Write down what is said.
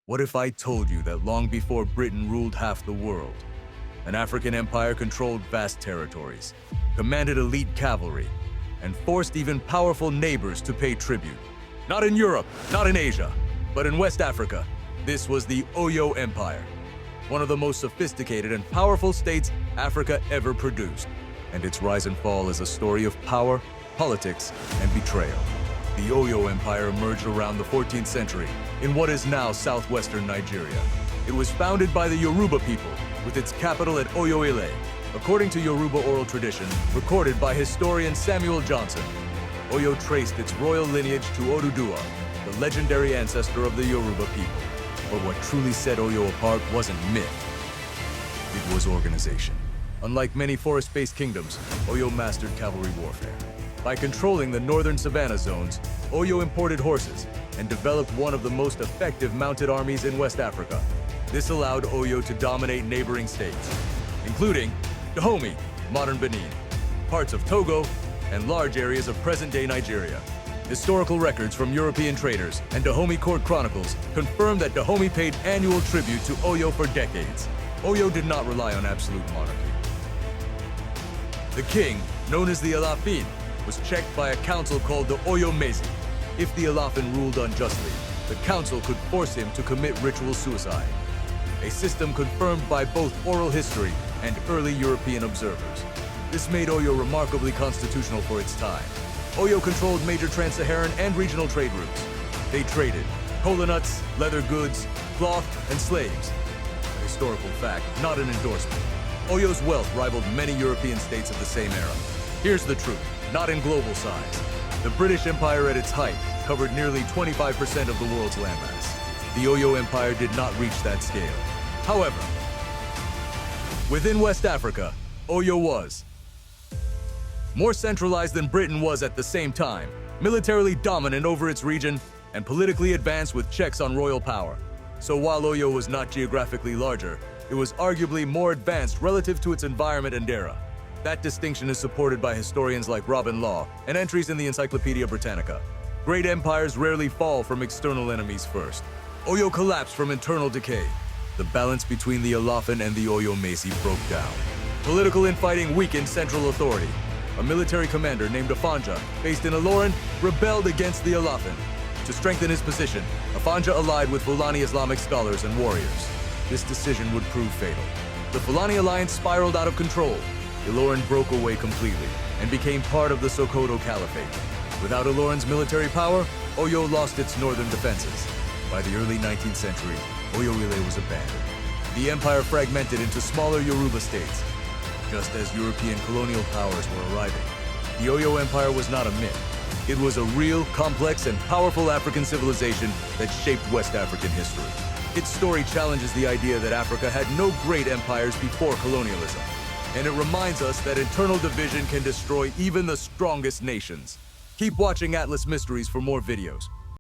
What if I told you that long before Britain ruled half the world, an African empire controlled vast territories, commanded elite cavalry, and forced even powerful neighbors to pay tribute? Not in Europe, not in Asia, but in West Africa. This was the Oyo Empire, one of the most sophisticated and powerful states Africa ever produced. And its rise and fall is a story of power, politics, and betrayal. The Oyo Empire emerged around the 14th century in what is now southwestern Nigeria. It was founded by the Yoruba people, with its capital at Oyo-Ile, according to Yoruba oral tradition recorded by historian Samuel Johnson. Oyo traced its royal lineage to Oduduwa, the legendary ancestor of the Yoruba people. But what truly set Oyo apart wasn't myth, it was organization. Unlike many forest-based kingdoms, Oyo mastered cavalry warfare. By controlling the northern savanna zones, Oyo imported horses and developed one of the most effective mounted armies in West Africa. This allowed Oyo to dominate neighboring states, including Dahomey, modern Benin, parts of Togo, and large areas of present-day Nigeria. Historical records from European traders and Dahomey court chronicles confirm that Dahomey paid annual tribute to Oyo for decades. Oyo did not rely on absolute monarchy. The king, known as the Alafin, was checked by a council called the Oyo Mezi. If the Alafin ruled unjustly, the council could force him to commit ritual suicide, a system confirmed by both oral history and early European observers. This made Oyo remarkably constitutional for its time. Oyo controlled major trans-Saharan and regional trade routes. They traded cola nuts, leather goods, cloth, and slaves. A historical fact, not an endorsement. Oyo's wealth rivaled many European states of the same era. Here's the truth, not in global size. The British Empire at its height covered nearly 25% of the world's landmass. The Oyo Empire did not reach that scale. However, within West Africa, Oyo was more centralized than Britain was at the same time, militarily dominant over its region, and politically advanced with checks on royal power. So while Oyo was not geographically larger, it was arguably more advanced relative to its environment and era. That distinction is supported by historians like Robin Law and entries in the Encyclopedia Britannica. Great empires rarely fall from external enemies first. Oyo collapsed from internal decay. The balance between the Alafin and the Oyo Mezi broke down. Political infighting weakened central authority. A military commander named Afanja, based in Ilorin, rebelled against the Alafin. To strengthen his position, Afanja allied with Fulani Islamic scholars and warriors. This decision would prove fatal. The Fulani alliance spiraled out of control. Ilorin broke away completely and became part of the Sokoto Caliphate. Without Ilorin's military power, Oyo lost its northern defenses. By the early 19th century, Oyo-Ile was abandoned. The empire fragmented into smaller Yoruba states. Just as European colonial powers were arriving, the Oyo Empire was not a myth. It was a real, complex, and powerful African civilization that shaped West African history. Its story challenges the idea that Africa had no great empires before colonialism. And it reminds us that internal division can destroy even the strongest nations. Keep watching Atlas Mysteries for more videos.